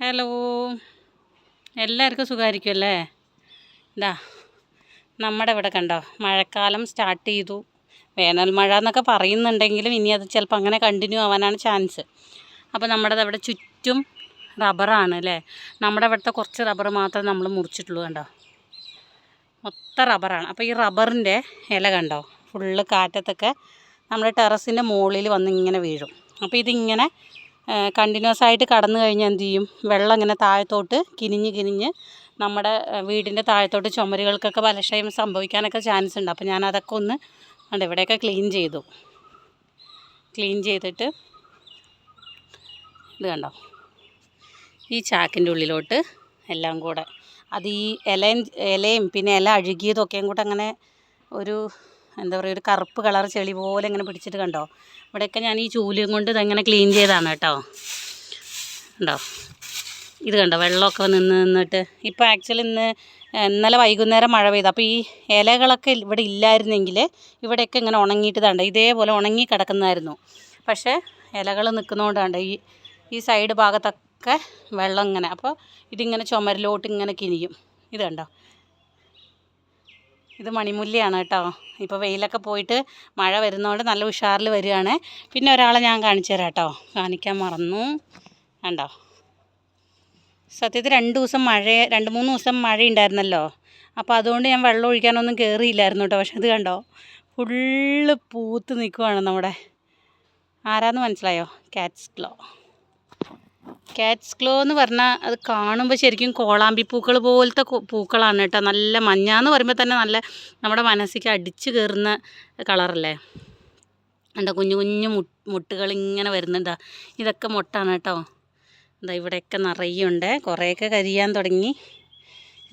Hello, എല്ലാവർക്കും സുഖമായിരിക്കുമല്ലേ? ഇതാ നമ്മുടെ ഇവിടെ കണ്ടോ, മഴക്കാലം സ്റ്റാർട്ട് ചെയ്തു. വേനൽ മഴ എന്നൊക്കെ പറയുന്നുണ്ടെങ്കിലും ഇനി അത് ചിലപ്പോൾ അങ്ങനെ കണ്ടിന്യൂ ആവാനാണ് ചാൻസ്. അപ്പോൾ നമ്മുടെ അവിടെ ചുറ്റും റബ്ബറാണ് അല്ലേ. നമ്മുടെ ഇവിടുത്തെ കുറച്ച് റബ്ബർ മാത്രമേ നമ്മൾ മുറിച്ചിട്ടുള്ളൂ. കണ്ടോ, മൊത്തം റബ്ബറാണ്. അപ്പോൾ ഈ റബ്ബറിൻ്റെ ഇല കണ്ടോ, ഫുള്ള് കാറ്റത്തൊക്കെ നമ്മുടെ ടെറസിൻ്റെ മുകളിൽ വന്ന് ഇങ്ങനെ വീഴും. അപ്പോൾ ഇതിങ്ങനെ കണ്ടിന്യൂസ് ആയിട്ട് കടന്നു കഴിഞ്ഞാൽ എന്ത് ചെയ്യും, വെള്ളം ഇങ്ങനെ താഴത്തോട്ട് കിനിഞ്ഞ് നമ്മുടെ വീടിൻ്റെ താഴത്തോട്ട് ചുമരുകൾക്കൊക്കെ ബലക്ഷയം സംഭവിക്കാനൊക്കെ ചാൻസ് ഉണ്ട്. അപ്പോൾ ഞാനതൊക്കെ ഒന്ന് ഇവിടെയൊക്കെ ക്ലീൻ ചെയ്തിട്ട് ഇത് കണ്ടോ, ഈ ചാക്കിൻ്റെ ഉള്ളിലോട്ട് എല്ലാം കൂടെ അത് ഈ ഇലയും പിന്നെ ഇല അഴുകിയതൊക്കെയും കൂടെ അങ്ങനെ ഒരു എന്താ പറയുക, ഒരു കറുപ്പ് കളർ ചെളി പോലെ ഇങ്ങനെ പിടിച്ചിട്ട് കണ്ടോ. ഇവിടെയൊക്കെ ഞാൻ ഈ ചൂലും കൊണ്ട് ഇതങ്ങനെ ക്ലീൻ ചെയ്താണ് കേട്ടോ. ഉണ്ടോ, ഇത് കണ്ടോ, വെള്ളമൊക്കെ നിന്നിട്ട്. ഇപ്പോൾ ആക്ച്വലി ഇന്നലെ വൈകുന്നേരം മഴ പെയ്തു. അപ്പോൾ ഈ ഇലകളൊക്കെ ഇവിടെ ഇല്ലായിരുന്നെങ്കിൽ ഇവിടെയൊക്കെ ഇങ്ങനെ ഉണങ്ങിയിട്ട് തണ്ട ഇതേപോലെ ഉണങ്ങി കിടക്കുന്നതായിരുന്നു. പക്ഷേ ഇലകൾ നിൽക്കുന്നതുകൊണ്ടാണ് ഈ സൈഡ് ഭാഗത്തൊക്കെ വെള്ളം ഇങ്ങനെ. അപ്പോൾ ഇതിങ്ങനെ ചുമരിലോട്ട് ഇങ്ങനെ കിനിയും. ഇത് കണ്ടോ, ഇത് മണിമുല്ലയാണ് കേട്ടോ. ഇപ്പോൾ വെയിലൊക്കെ പോയിട്ട് മഴ വരുന്നതുകൊണ്ട് നല്ല ഉഷാറിൽ വരികയാണ്. പിന്നെ ഒരാളെ ഞാൻ കാണിച്ചു തരാം കേട്ടോ, കാണിക്കാൻ മറന്നു. കണ്ടോ, സത്യത്തിൽ 2-3 ദിവസം മഴ ഉണ്ടായിരുന്നല്ലോ. അപ്പോൾ അതുകൊണ്ട് ഞാൻ വെള്ളം ഒഴിക്കാനൊന്നും കയറിയില്ലായിരുന്നു കേട്ടോ. പക്ഷെ ഇത് കണ്ടോ, ഫുള്ള് പൂത്ത് നിൽക്കുവാണ്. നമ്മുടെ ആരാന്ന് മനസ്സിലായോ? കാറ്റ്സ് ക്ലോ എന്ന് പറഞ്ഞാൽ അത് കാണുമ്പോൾ ശരിക്കും കോളാമ്പി പൂക്കൾ പോലത്തെ പൂക്കളാണ് കേട്ടോ. നല്ല മഞ്ഞാന്ന് പറയുമ്പോൾ തന്നെ നല്ല നമ്മുടെ മനസ്സിലേക്ക് അടിച്ചു കയറുന്ന കളറല്ലേ. എന്താ കുഞ്ഞു കുഞ്ഞു മുട്ടുകൾ ഇങ്ങനെ വരുന്നുണ്ടാ. ഇതൊക്കെ മുട്ടാണ് കേട്ടോ. എന്താ ഇവിടെയൊക്കെ നിറയുണ്ട്. കുറേയൊക്കെ കരിയാൻ തുടങ്ങി.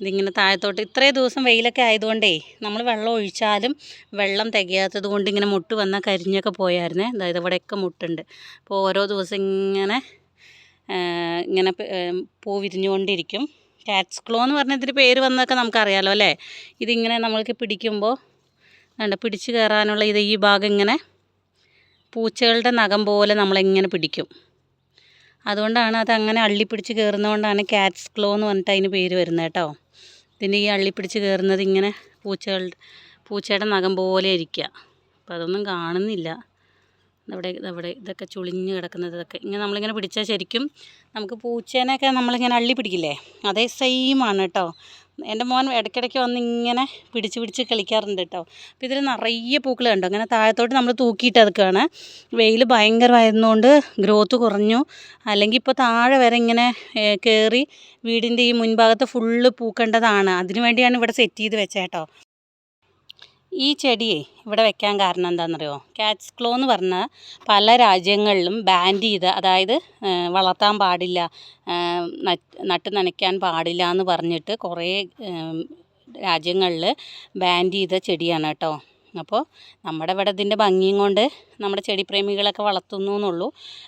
ഇതിങ്ങനെ താഴത്തോട്ട് ഇത്രയും ദിവസം വെയിലൊക്കെ ആയതുകൊണ്ടേ നമ്മൾ വെള്ളം ഒഴിച്ചാലും വെള്ളം തികയാത്തത് കൊണ്ട് ഇങ്ങനെ മുട്ട് വന്നാൽ കരിഞ്ഞൊക്കെ പോയായിരുന്നേ. അതായത് ഇവിടെയൊക്കെ മുട്ടുണ്ട്. അപ്പോൾ ഓരോ ദിവസം ഇങ്ങനെ പൂ വിരിഞ്ഞുകൊണ്ടിരിക്കും. കാറ്റ്സ് ക്ലോ എന്ന് പറഞ്ഞ ഇതിൻ്റെ പേര് വന്നതൊക്കെ നമുക്കറിയാലോ അല്ലേ. ഇതിങ്ങനെ നമ്മൾക്ക് പിടിക്കുമ്പോൾ പിടിച്ച് കയറാനുള്ള ഈ ഭാഗം ഇങ്ങനെ പൂച്ചകളുടെ നഖം പോലെ നമ്മളിങ്ങനെ പിടിക്കും. അതുകൊണ്ടാണ് അതങ്ങനെ അള്ളിപ്പിടിച്ച് കയറുന്നതുകൊണ്ടാണ് കാറ്റ്സ് ക്ലോ എന്ന് പറഞ്ഞിട്ട് അതിന് പേര് വരുന്നത് കേട്ടോ. ഇതിൻ്റെ ഈ അള്ളിപ്പിടിച്ച് കയറുന്നത് ഇങ്ങനെ പൂച്ചയുടെ നഖം പോലെ ഇരിക്കുക. അപ്പോൾ അതൊന്നും കാണുന്നില്ല. ഇവിടെ ഇതൊക്കെ ചുളിഞ്ഞ് കിടക്കുന്നത്. ഇതൊക്കെ ഇങ്ങനെ നമ്മളിങ്ങനെ പിടിച്ചാൽ ശരിക്കും നമുക്ക് പൂച്ചേനെയൊക്കെ നമ്മളിങ്ങനെ അള്ളി പിടിക്കില്ലേ, അതേ സെയിമാണ് കേട്ടോ. എൻ്റെ മോൻ ഇടയ്ക്കിടയ്ക്ക് വന്ന് ഇങ്ങനെ പിടിച്ച് കളിക്കാറുണ്ട് കേട്ടോ. അപ്പോൾ ഇതിൽ നിറയെ പൂക്കൾ കണ്ടോ, ഇങ്ങനെ താഴത്തോട്ട് നമ്മൾ തൂക്കിയിട്ട് അതൊക്കെയാണ്. വെയിൽ ഭയങ്കരമായിരുന്നുകൊണ്ട് ഗ്രോത്ത് കുറഞ്ഞു. അല്ലെങ്കിൽ ഇപ്പോൾ താഴെ വരെ ഇങ്ങനെ കയറി വീടിൻ്റെ ഈ മുൻഭാഗത്ത് ഫുള്ള് പൂക്കേണ്ടതാണ്. അതിനു വേണ്ടിയാണ് ഇവിടെ സെറ്റ് ചെയ്ത് വെച്ചത് കേട്ടോ. ഈ ചെടിയെ ഇവിടെ വെക്കാൻ കാരണം എന്താണെന്നറിയോ? കാറ്റ്സ് ക്ലോ എന്ന് പറഞ്ഞാൽ പല രാജ്യങ്ങളിലും ബാൻ ചെയ്ത്, അതായത് വളർത്താൻ പാടില്ല, നട്ട് നനയ്ക്കാൻ പാടില്ല എന്ന് പറഞ്ഞിട്ട് കുറേ രാജ്യങ്ങളിൽ ബാൻ ചെയ്ത ചെടിയാണ് കേട്ടോ. അപ്പോൾ നമ്മുടെ ഇവിടെ ഇതിൻ്റെ ഭംഗിയും കൊണ്ട് നമ്മുടെ ചെടിപ്രേമികളൊക്കെ വളർത്തുന്നു എന്നുള്ളൂ.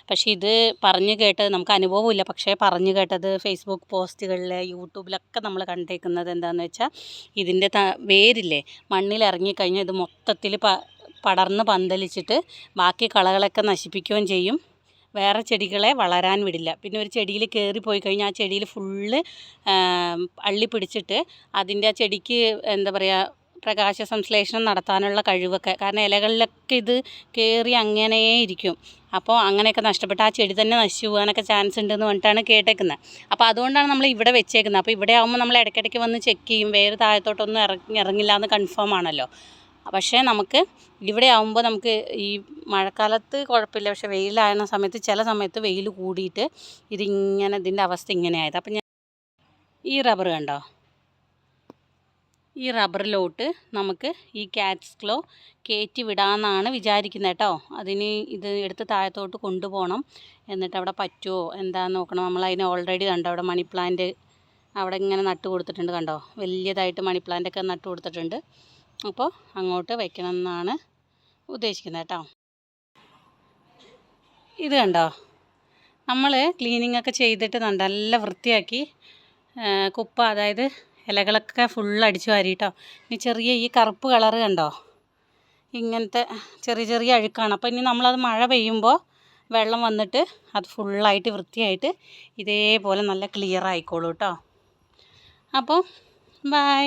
പക്ഷേ ഇത് പറഞ്ഞു കേട്ടത് നമുക്ക് അനുഭവമില്ല. പക്ഷേ പറഞ്ഞു കേട്ടത് ഫേസ്ബുക്ക് പോസ്റ്റുകളിൽ യൂട്യൂബിലൊക്കെ നമ്മൾ കണ്ടേക്കുന്നത് എന്താണെന്ന് വെച്ചാൽ ഇതിൻ്റെ വേരില്ലേ, മണ്ണിലിറങ്ങിക്കഴിഞ്ഞാൽ ഇത് മൊത്തത്തിൽ പടർന്ന് പന്തലിച്ചിട്ട് ബാക്കി കളകളൊക്കെ നശിപ്പിക്കുകയും ചെയ്യും. വേറെ ചെടികളെ വളരാൻ വിടില്ല. പിന്നെ ഒരു ചെടിയിൽ കയറിപ്പോയി കഴിഞ്ഞാൽ ആ ചെടിയിൽ ഫുള്ള് അള്ളി പിടിച്ചിട്ട് അതിൻ്റെ ആ ചെടിക്ക് എന്താ പറയുക, പ്രകാശ സംശ്ലേഷണം നടത്താനുള്ള കഴിവൊക്കെ, കാരണം ഇലകളിലൊക്കെ ഇത് കയറി അങ്ങനെ ഇരിക്കും. അപ്പോൾ അങ്ങനെയൊക്കെ നഷ്ടപ്പെട്ട് ആ ചെടി തന്നെ നശിച്ചു പോകാനൊക്കെ ചാൻസ് ഉണ്ടെന്ന് പറഞ്ഞിട്ടാണ് കേട്ടേക്കുന്നത്. അപ്പോൾ അതുകൊണ്ടാണ് നമ്മൾ ഇവിടെ വെച്ചേക്കുന്നത്. അപ്പോൾ ഇവിടെ ആകുമ്പോൾ നമ്മൾ ഇടയ്ക്കിടയ്ക്ക് വന്ന് ചെക്ക് ചെയ്യും, വേര് താഴത്തോട്ടൊന്നും ഇറങ്ങില്ല എന്ന് കൺഫേം ആണല്ലോ. പക്ഷേ നമുക്ക് ഇവിടെ ആകുമ്പോൾ നമുക്ക് ഈ മഴക്കാലത്ത് കുഴപ്പമില്ല. പക്ഷേ വെയിലാകുന്ന സമയത്ത് ചില സമയത്ത് വെയിൽ കൂടിയിട്ട് ഇതിൻ്റെ അവസ്ഥ ഇങ്ങനെയായത്. അപ്പം ഞാൻ ഈ റബ്ബർ കണ്ടോ, ഈ റബ്ബറിലോട്ട് നമുക്ക് ഈ കാറ്റ്സ് ക്ലോ കയറ്റി വിടാമെന്നാണ് വിചാരിക്കുന്നത് കേട്ടോ. ഇത് എടുത്ത് താഴത്തോട്ട് കൊണ്ടുപോകണം. എന്നിട്ട് അവിടെ പറ്റുമോ എന്താണെന്ന് നോക്കണം. നമ്മളതിന് ഓൾറെഡി കണ്ടോ, അവിടെ മണി പ്ലാന്റ് അവിടെ ഇങ്ങനെ നട്ട് കൊടുത്തിട്ടുണ്ട് കണ്ടോ, വലിയതായിട്ട് മണി പ്ലാന്റൊക്കെ നട്ട് കൊടുത്തിട്ടുണ്ട്. അപ്പോൾ അങ്ങോട്ട് വയ്ക്കണം എന്നാണ് ഉദ്ദേശിക്കുന്നത് കേട്ടോ. ഇത് കണ്ടോ, നമ്മൾ ക്ലീനിങ് ഒക്കെ ചെയ്തിട്ട് നല്ല വൃത്തിയാക്കി കുപ്പ, അതായത് ഇലകളൊക്കെ ഫുള്ള് അടിച്ചു വാരി കേട്ടോ. ഇനി ചെറിയ ഈ കറുപ്പ് കളറ് കണ്ടോ, ഇങ്ങനത്തെ ചെറിയ അഴുക്കാണ്. അപ്പോൾ ഇനി നമ്മളത് മഴ പെയ്യുമ്പോൾ വെള്ളം വന്നിട്ട് അത് ഫുള്ളായിട്ട് വൃത്തിയായിട്ട് ഇതേപോലെ നല്ല ക്ലിയർ ആയിക്കോളൂ കേട്ടോ. അപ്പോൾ ബൈ.